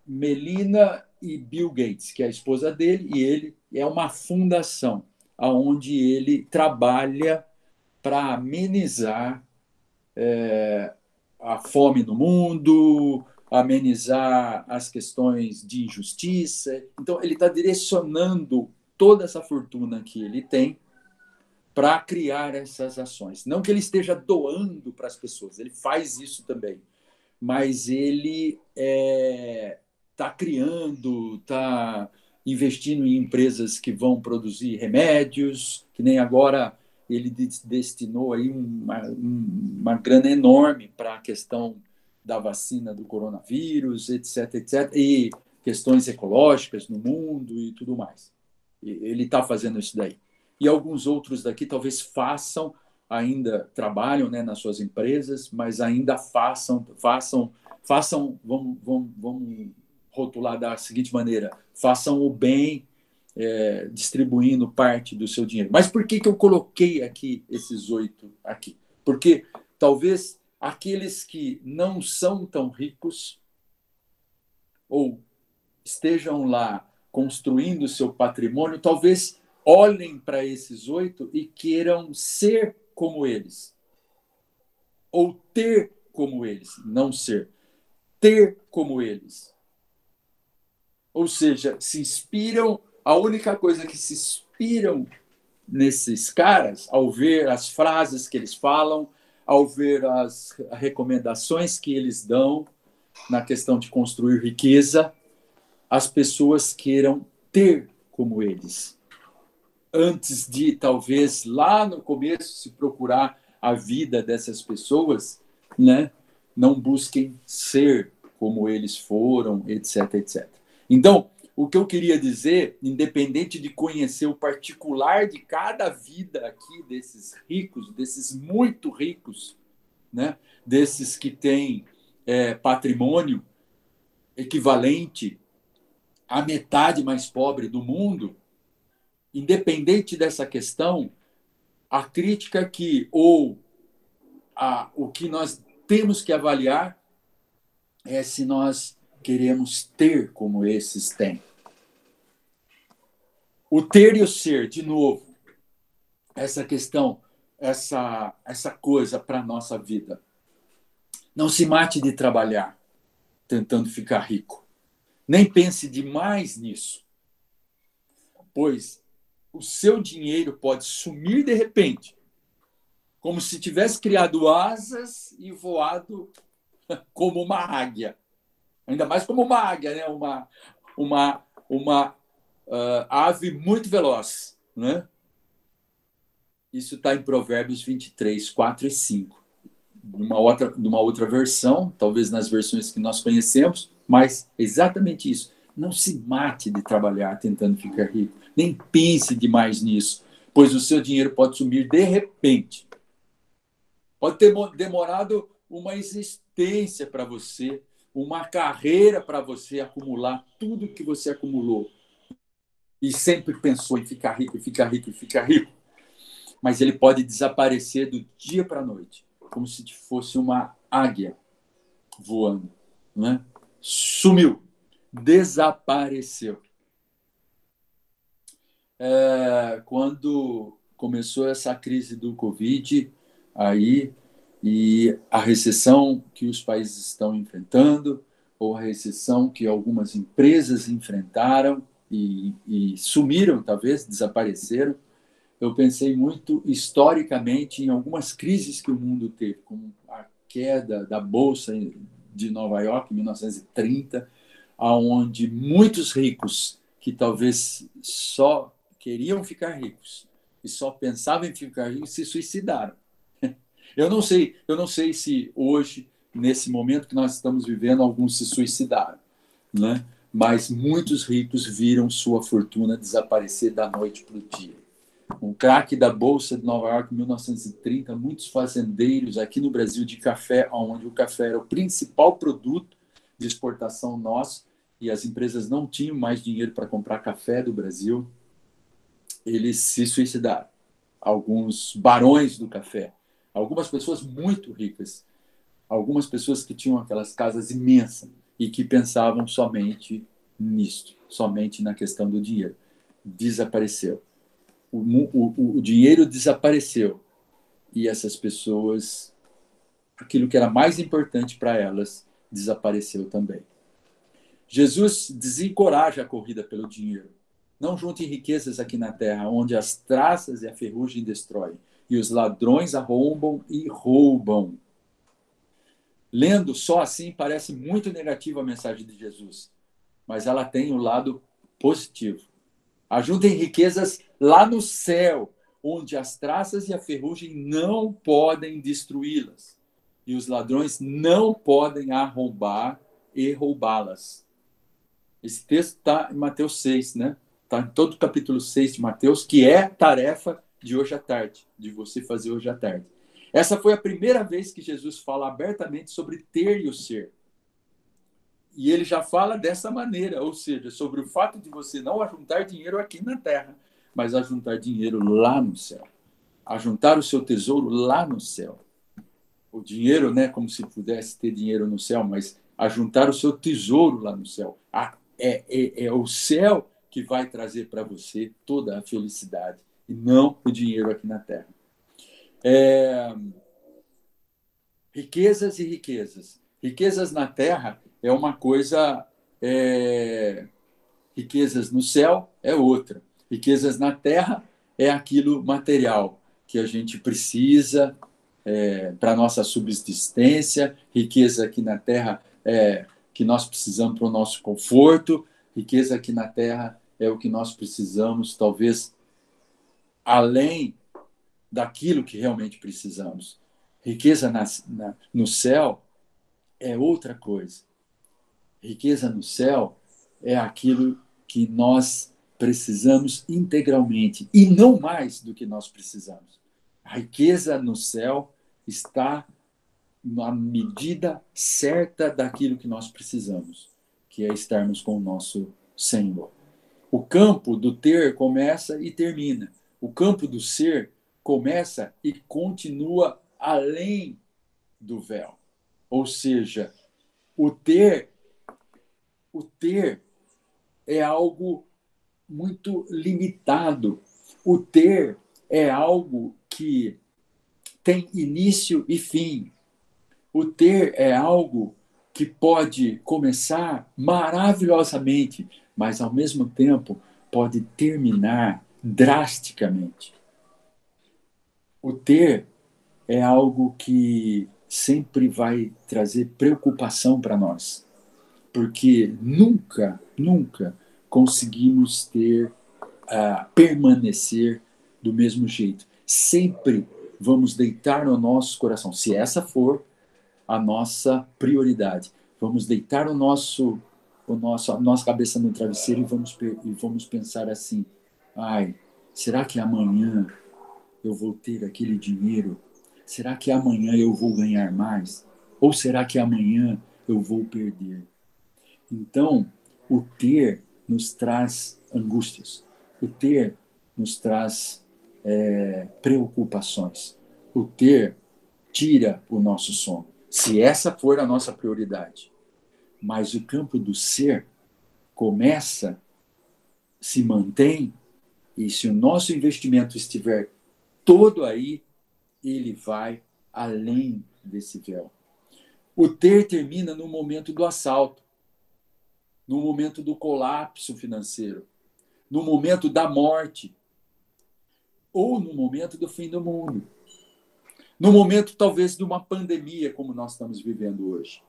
Melina e Bill Gates, que é a esposa dele, e ele é uma fundação onde ele trabalha para amenizar a fome no mundo, amenizar as questões de injustiça. Então, ele está direcionando toda essa fortuna que ele tem para criar essas ações. Não que ele esteja doando para as pessoas, ele faz isso também, mas ele está criando, está investindo em empresas que vão produzir remédios, que nem agora ele destinou aí uma grana enorme para a questão da vacina do coronavírus, etc, etc, e questões ecológicas no mundo e tudo mais. Ele está fazendo isso daí. E alguns outros daqui talvez façam, ainda trabalham, né, nas suas empresas, mas ainda façam, vamos rotular da seguinte maneira: façam o bem, distribuindo parte do seu dinheiro. Mas por que eu coloquei aqui esses 8 aqui? Porque talvez aqueles que não são tão ricos ou estejam lá construindo seu patrimônio, talvez olhem para esses 8 e queiram ser como eles, ou ter como eles, não ser, ter como eles. Ou seja, se inspiram, a única coisa que se inspiram nesses caras, ao ver as frases que eles falam, ao ver as recomendações que eles dão na questão de construir riqueza, as pessoas queiram ter como eles. antes de, talvez, lá no começo, se procurar a vida dessas pessoas, né? Não busquem ser como eles foram, etc, etc. Então, o que eu queria dizer, independente de conhecer o particular de cada vida aqui desses ricos, desses muito ricos, né? Desses que têm patrimônio equivalente à metade mais pobre do mundo, independente dessa questão, a crítica o que nós temos que avaliar é se nós queremos ter como esses têm. O ter e o ser, de novo, essa questão, essa coisa para a nossa vida. Não se mate de trabalhar tentando ficar rico. Nem pense demais nisso, pois o seu dinheiro pode sumir de repente, como se tivesse criado asas e voado como uma águia. Ainda mais como uma águia, né? Uma ave muito veloz, né? Isso está em Provérbios 23, 4 e 5. Numa outra versão, talvez nas versões que nós conhecemos, mas exatamente isso. Não se mate de trabalhar tentando ficar rico. Nem pense demais nisso, pois o seu dinheiro pode sumir de repente. Pode ter demorado uma existência para você, uma carreira para você acumular tudo que você acumulou. E sempre pensou em ficar rico, ficar rico, ficar rico. Mas ele pode desaparecer do dia para a noite, como se fosse uma águia voando, né? Sumiu, desapareceu. Quando começou essa crise do Covid, aí, e a recessão que os países estão enfrentando, ou a recessão que algumas empresas enfrentaram e sumiram, talvez, desapareceram, eu pensei muito historicamente em algumas crises que o mundo teve, como a queda da Bolsa de Nova York, em 1930, onde muitos ricos, que talvez só queriam ficar ricos e só pensavam em ficar ricos, se suicidaram. Eu não sei se hoje, nesse momento que nós estamos vivendo, alguns se suicidaram, né? Mas muitos ricos viram sua fortuna desaparecer da noite para o dia. O craque da Bolsa de Nova York, em 1930, muitos fazendeiros aqui no Brasil de café, onde o café era o principal produto de exportação nosso, e as empresas não tinham mais dinheiro para comprar café do Brasil, eles se suicidaram. Alguns barões do café, algumas pessoas muito ricas, algumas pessoas que tinham aquelas casas imensas e que pensavam somente nisto, somente na questão do dinheiro. Desapareceu. O dinheiro desapareceu e essas pessoas, aquilo que era mais importante para elas, desapareceu também. Jesus desencoraja a corrida pelo dinheiro. Não junte riquezas aqui na terra, onde as traças e a ferrugem destroem, e os ladrões arrombam e roubam. Lendo só assim, parece muito negativa a mensagem de Jesus, mas ela tem um lado positivo. Ajuntem riquezas lá no céu, onde as traças e a ferrugem não podem destruí-las, e os ladrões não podem arrombar e roubá-las. Esse texto está em Mateus 6, né? Está em todo o capítulo 6 de Mateus, que é tarefa de hoje à tarde, de você fazer hoje à tarde. Essa foi a primeira vez que Jesus fala abertamente sobre ter e o ser. E ele já fala dessa maneira, ou seja, sobre o fato de você não ajuntar dinheiro aqui na terra, mas ajuntar dinheiro lá no céu. Ajuntar o seu tesouro lá no céu. O dinheiro, né, como se pudesse ter dinheiro no céu, mas ajuntar o seu tesouro lá no céu. É o céu que vai trazer para você toda a felicidade, e não o dinheiro aqui na terra. Riquezas e riquezas. Riquezas na terra é uma coisa, riquezas no céu é outra. Riquezas na terra é aquilo material que a gente precisa para a nossa subsistência. Riqueza aqui na terra é que nós precisamos para o nosso conforto. Riqueza aqui na terra é o que nós precisamos, talvez, além daquilo que realmente precisamos. Riqueza no céu é outra coisa. Riqueza no céu é aquilo que nós precisamos integralmente e não mais do que nós precisamos. A riqueza no céu está na medida certa daquilo que nós precisamos, que é estarmos com o nosso Senhor. O campo do ter começa e termina. O campo do ser começa e continua além do véu. Ou seja, o ter é algo muito limitado. O ter é algo que tem início e fim. O ter é algo que pode começar maravilhosamente, mas ao mesmo tempo pode terminar drasticamente. O ter é algo que sempre vai trazer preocupação para nós, porque nunca conseguimos permanecer do mesmo jeito. Sempre vamos deitar no nosso coração, se essa for a nossa prioridade. Vamos deitar a nossa cabeça no travesseiro e vamos pensar assim: ai, será que amanhã eu vou ter aquele dinheiro? Será que amanhã eu vou ganhar mais? Ou será que amanhã eu vou perder? Então, o ter nos traz angústias. O ter nos traz preocupações. O ter tira o nosso sono, se essa for a nossa prioridade. Mas o campo do ser começa, se mantém, e se o nosso investimento estiver todo aí, ele vai além desse véu. O ter termina no momento do assalto, no momento do colapso financeiro, no momento da morte, ou no momento do fim do mundo. No momento, talvez, de uma pandemia, como nós estamos vivendo hoje.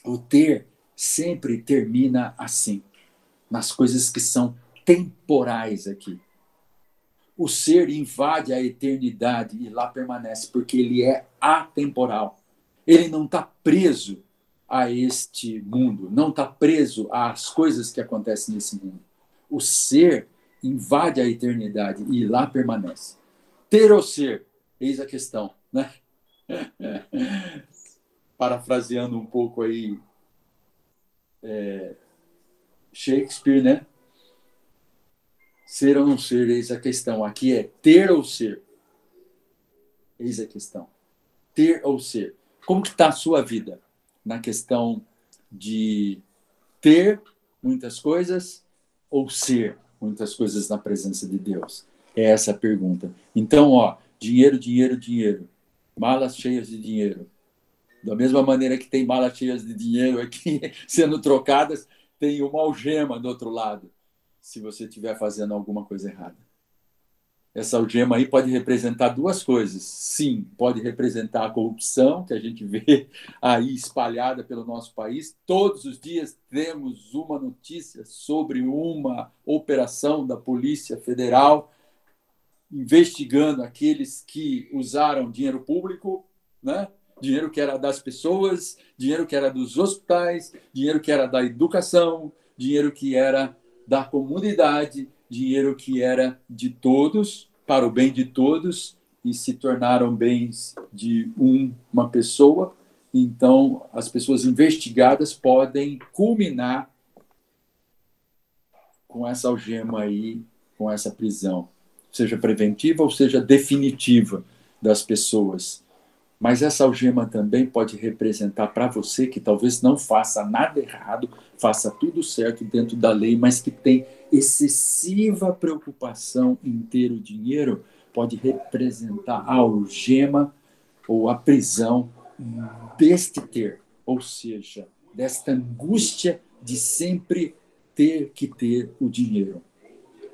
O ter sempre termina assim, nas coisas que são temporais aqui. O ser invade a eternidade e lá permanece, porque ele é atemporal. Ele não está preso a este mundo, não está preso às coisas que acontecem nesse mundo. O ser invade a eternidade e lá permanece. Ter ou ser? Eis a questão, né? Parafraseando um pouco aí Shakespeare, né? Ser ou não ser, eis a questão. Aqui é ter ou ser. Eis a questão. Ter ou ser. Como que está a sua vida na questão de ter muitas coisas ou ser muitas coisas na presença de Deus? É essa a pergunta. Então, dinheiro, dinheiro, dinheiro. Malas cheias de dinheiro. Da mesma maneira que tem malas cheias de dinheiro aqui sendo trocadas, tem uma algema do outro lado, se você estiver fazendo alguma coisa errada. Essa algema aí pode representar duas coisas. Sim, pode representar a corrupção que a gente vê aí espalhada pelo nosso país. Todos os dias temos uma notícia sobre uma operação da Polícia Federal investigando aqueles que usaram dinheiro público, né? Dinheiro que era das pessoas, dinheiro que era dos hospitais, dinheiro que era da educação, dinheiro que era da comunidade, dinheiro que era de todos, para o bem de todos, e se tornaram bens de uma pessoa. Então, as pessoas investigadas podem culminar com essa algema aí, com essa prisão, seja preventiva ou seja definitiva das pessoas. Mas essa algema também pode representar para você que talvez não faça nada errado, faça tudo certo dentro da lei, mas que tem excessiva preocupação em ter o dinheiro, pode representar a algema ou a prisão deste ter, ou seja, desta angústia de sempre ter que ter o dinheiro.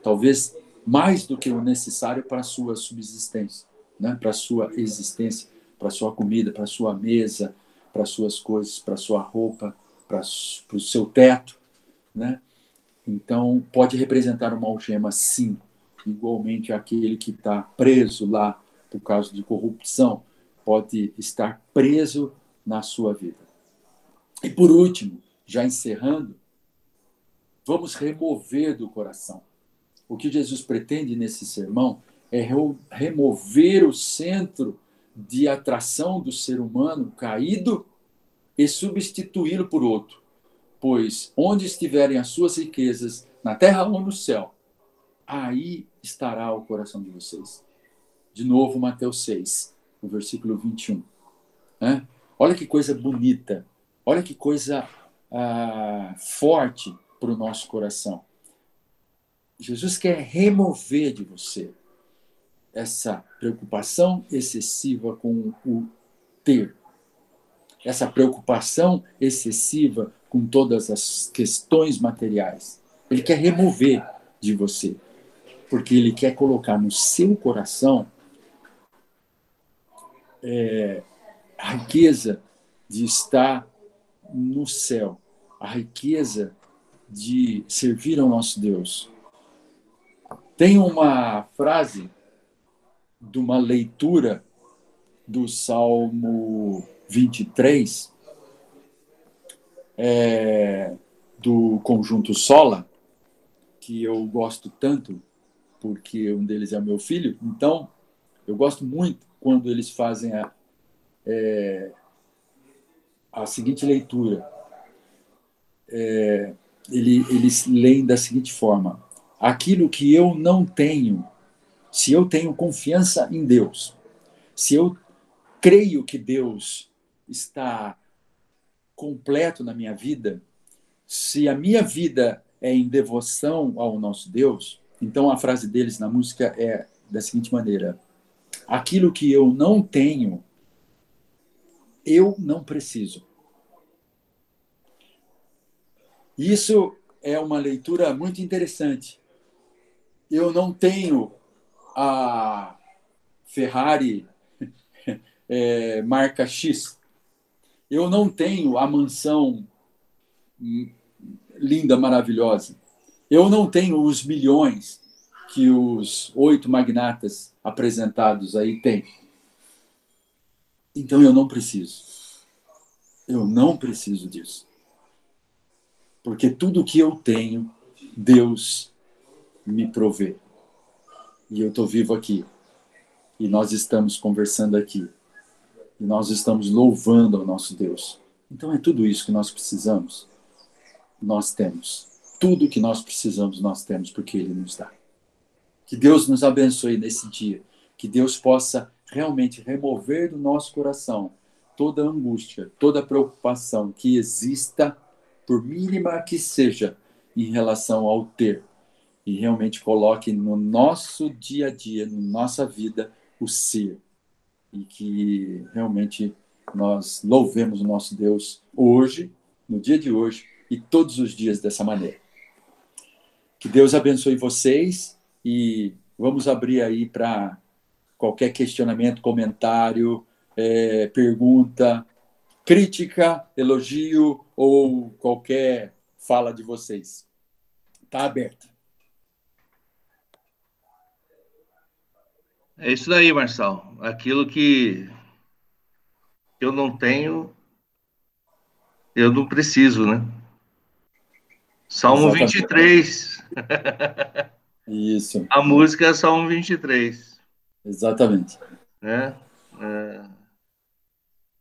Talvez mais do que o necessário para a sua subsistência, né? Para a sua existência, para a sua comida, para a sua mesa, para as suas coisas, para a sua roupa, para o seu teto, né? Então, pode representar uma algema, sim, igualmente aquele que está preso lá por causa de corrupção pode estar preso na sua vida. E por último, já encerrando, vamos remover do coração. O que Jesus pretende nesse sermão é remover o centro de atração do ser humano caído e substituí-lo por outro. Pois onde estiverem as suas riquezas, na terra ou no céu, aí estará o coração de vocês. De novo, Mateus 6, no versículo 21. Olha que coisa bonita, olha que coisa forte para o nosso coração. Jesus quer remover de você essa preocupação excessiva com o ter, essa preocupação excessiva com todas as questões materiais. Ele quer remover de você, porque ele quer colocar no seu coração a riqueza de estar no céu, a riqueza de servir ao nosso Deus. Tem uma frase de uma leitura do Salmo 23, do conjunto Sola, que eu gosto tanto, porque um deles é meu filho. Então, eu gosto muito quando eles fazem a seguinte leitura. Eles leem da seguinte forma: aquilo que eu não tenho, se eu tenho confiança em Deus, se eu creio que Deus está completo na minha vida, se a minha vida é em devoção ao nosso Deus, então a frase deles na música é da seguinte maneira: aquilo que eu não tenho, eu não preciso. Isso é uma leitura muito interessante. Eu não tenho a Ferrari marca X. Eu não tenho a mansão linda, maravilhosa. Eu não tenho os milhões que os 8 magnatas apresentados aí têm. Então eu não preciso. Eu não preciso disso. Porque tudo que eu tenho, Deus me provê. E eu estou vivo aqui. E nós estamos conversando aqui. E nós estamos louvando ao nosso Deus. Então é tudo isso que nós precisamos. Nós temos. Tudo que nós precisamos, nós temos, porque Ele nos dá. Que Deus nos abençoe nesse dia. Que Deus possa realmente remover do nosso coração toda angústia, toda preocupação que exista, por mínima que seja, em relação ao ter. E realmente coloque no nosso dia a dia, na nossa vida, o ser. E que realmente nós louvemos o nosso Deus hoje, no dia de hoje, e todos os dias dessa maneira. Que Deus abençoe vocês e vamos abrir aí para qualquer questionamento, comentário, pergunta, crítica, elogio ou qualquer fala de vocês. Está aberto. É isso daí, Marçal. Aquilo que eu não tenho, eu não preciso, né? Salmo Exatamente. 23. Isso. A música é Salmo 23. Exatamente. Né?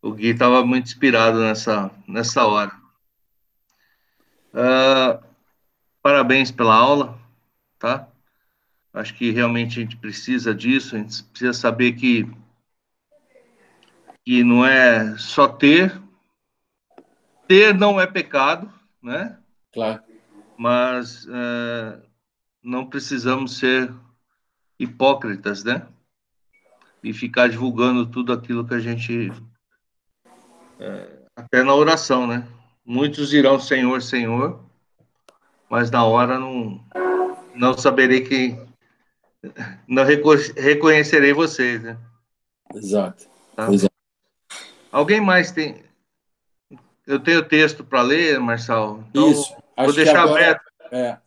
O Gui estava muito inspirado nessa hora. Parabéns pela aula, tá? Acho que realmente a gente precisa disso, a gente precisa saber que não é só ter não é pecado, né? Claro. Mas não precisamos ser hipócritas, né? E ficar divulgando tudo aquilo que a gente... até na oração, né? Muitos dirão Senhor, Senhor, mas na hora não saberei quem... não reconhecerei vocês, né? Exato. Tá? Exato. Alguém mais tem... Eu tenho texto para ler, Marçal. Então, Isso. vou deixar aberto.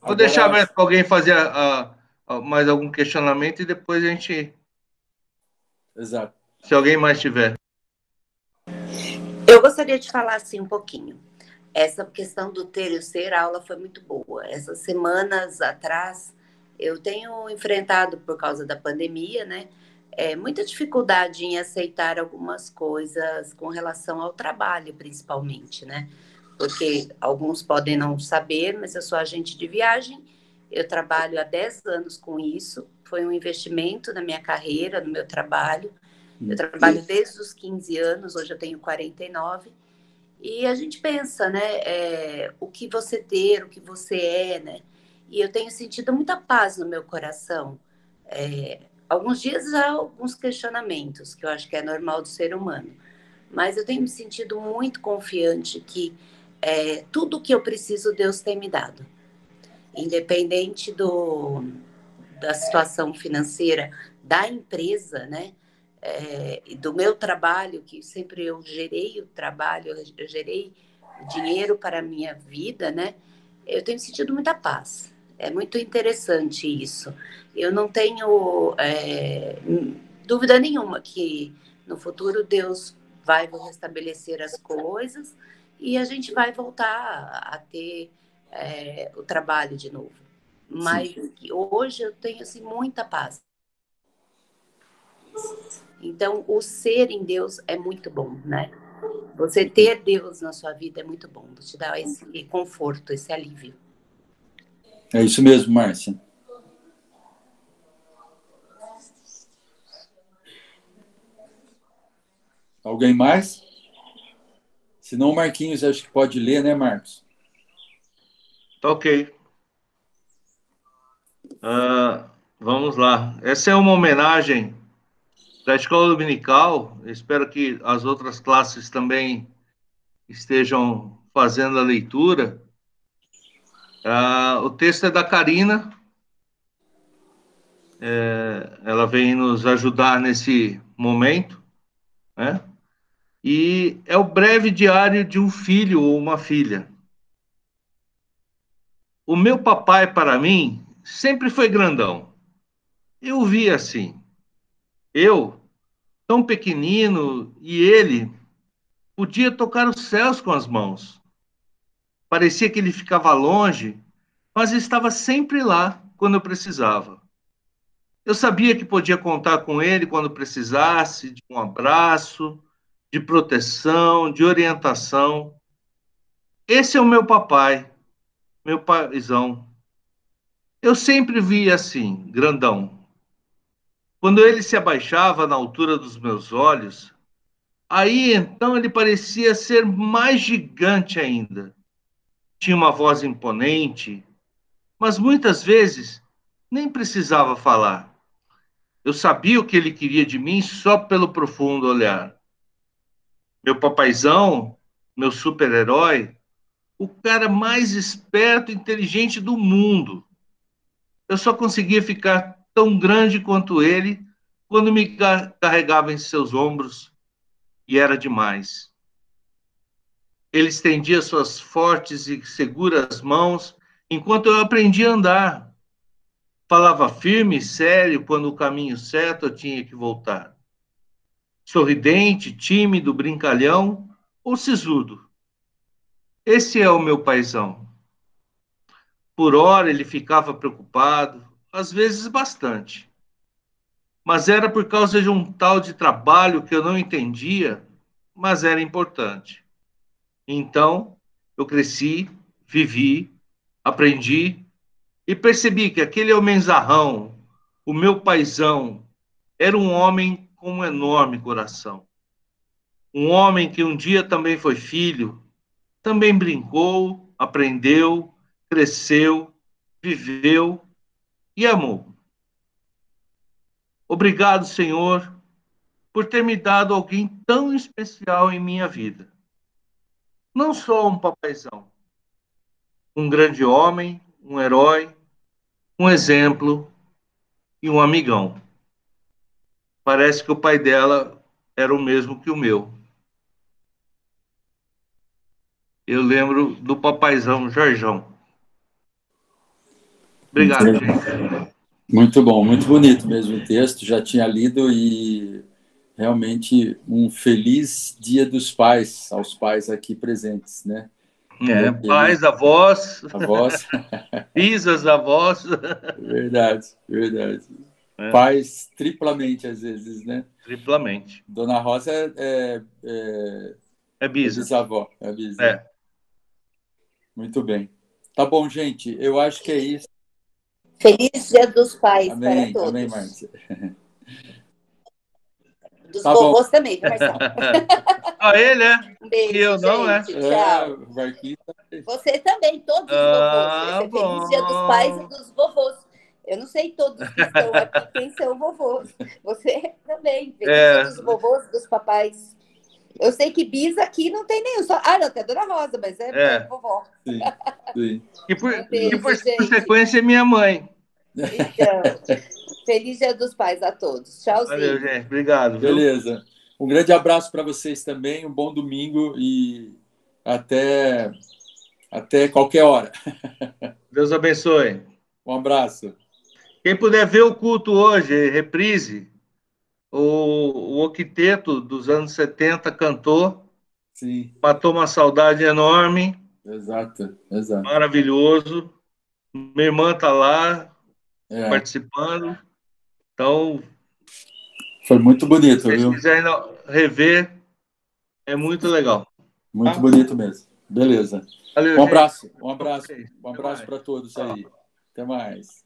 Vou deixar aberto para alguém fazer a mais algum questionamento e depois a gente... Exato. Se alguém mais tiver. Eu gostaria de falar assim um pouquinho. Essa questão do ter e o ser, a aula foi muito boa. Essas semanas atrás, eu tenho enfrentado, por causa da pandemia, né, muita dificuldade em aceitar algumas coisas com relação ao trabalho, principalmente, né? Porque alguns podem não saber, mas eu sou agente de viagem, eu trabalho há 10 anos com isso, foi um investimento na minha carreira, no meu trabalho. Eu trabalho desde os 15 anos, hoje eu tenho 49, e a gente pensa, né, o que você ter, o que você é, né? E eu tenho sentido muita paz no meu coração. Alguns dias há alguns questionamentos, que eu acho que é normal do ser humano, mas eu tenho me sentido muito confiante que tudo que eu preciso, Deus tem me dado. Independente da situação financeira da empresa, né? Do meu trabalho, que sempre eu gerei o trabalho, eu gerei dinheiro para a minha vida, né? Eu tenho sentido muita paz. É muito interessante isso. Eu não tenho dúvida nenhuma que no futuro Deus vai restabelecer as coisas e a gente vai voltar a ter o trabalho de novo. Mas hoje eu tenho assim, muita paz. Então, o ser em Deus é muito bom, né? Você ter Deus na sua vida é muito bom. Te dá esse conforto, esse alívio. É isso mesmo, Márcia. Alguém mais? Senão o Marquinhos acho que pode ler, né, Marcos? Tá ok. Vamos lá. Essa é uma homenagem da Escola Dominical. Espero que as outras classes também estejam fazendo a leitura. O texto é da Karina. Ela vem nos ajudar nesse momento, né? E é o breve diário de um filho ou uma filha. O meu papai, para mim, sempre foi grandão. Eu o vi assim. Eu, tão pequenino, e ele podia tocar os céus com as mãos. Parecia que ele ficava longe, mas estava sempre lá quando eu precisava. Eu sabia que podia contar com ele quando precisasse de um abraço, de proteção, de orientação. Esse é o meu paizão. Eu sempre vi assim, grandão. Quando ele se abaixava na altura dos meus olhos, aí então ele parecia ser mais gigante ainda. Tinha uma voz imponente, mas muitas vezes nem precisava falar. Eu sabia o que ele queria de mim só pelo profundo olhar. Meu papaizão, meu super-herói, o cara mais esperto e inteligente do mundo. Eu só conseguia ficar tão grande quanto ele quando me carregava em seus ombros, e era demais. Ele estendia suas fortes e seguras mãos enquanto eu aprendia a andar. Falava firme e sério quando o caminho certo eu tinha que voltar. Sorridente, tímido, brincalhão ou sisudo. Esse é o meu paizão. Por hora ele ficava preocupado, às vezes bastante. Mas era por causa de um tal de trabalho que eu não entendia, mas era importante. Então, eu cresci, vivi, aprendi e percebi que aquele homenzarrão, o meu paizão, era um homem com um enorme coração. Um homem que um dia também foi filho, também brincou, aprendeu, cresceu, viveu e amou. Obrigado, Senhor, por ter me dado alguém tão especial em minha vida. Não só um papaizão, um grande homem, um herói, um exemplo e um amigão. Parece que o pai dela era o mesmo que o meu. Eu lembro do papaizão Jorjão. Obrigado, gente. Muito bom, muito bonito mesmo o texto. Já tinha lido e realmente um feliz Dia dos Pais aos pais aqui presentes, né? Pais, avós, Avós, bisas, avós. verdade, verdade. É, Pais triplamente às vezes, né? triplamente. Dona Rosa É é bisa. bisavó, é bisa. É. Muito bem. Tá bom, gente. Eu acho que é isso. Feliz Dia dos Pais para Amém, amém, todos. Márcia. Dos Tá bom. vovôs também, viu, Marcelo? Ele é. Um beijo, E eu não, gente. é? Tchau. O Marquinhos. Você também, todos os vovôs. Esse é Bom. Feliz Dia dos Pais e dos vovôs. Eu não sei todos que estão aqui quem são vovôs. Você também. Feliz Dia dos vovôs, dos papais. Eu sei que bis aqui não tem nenhum. Só... Ah, não, tem a Dona Rosa, mas é vovó. Sim, sim. E por Beijo, consequência é minha mãe. Então, Feliz Dia dos Pais a todos. Valeu, Tchauzinho. gente. Obrigado. Viu? Beleza. Um grande abraço para vocês também. Um bom domingo e até qualquer hora. Deus abençoe. Um abraço. Quem puder ver o culto hoje, reprise, o octeto dos anos 70 cantou, Sim, matou uma saudade enorme, exato, exato. maravilhoso. Minha irmã está lá É, participando. Então, foi muito bonito, se vocês viu? quiserem rever, é muito legal. Muito Tá? bonito mesmo. Beleza. Valeu, Um gente. abraço, um abraço, um abraço mais. para todos aí. Até mais.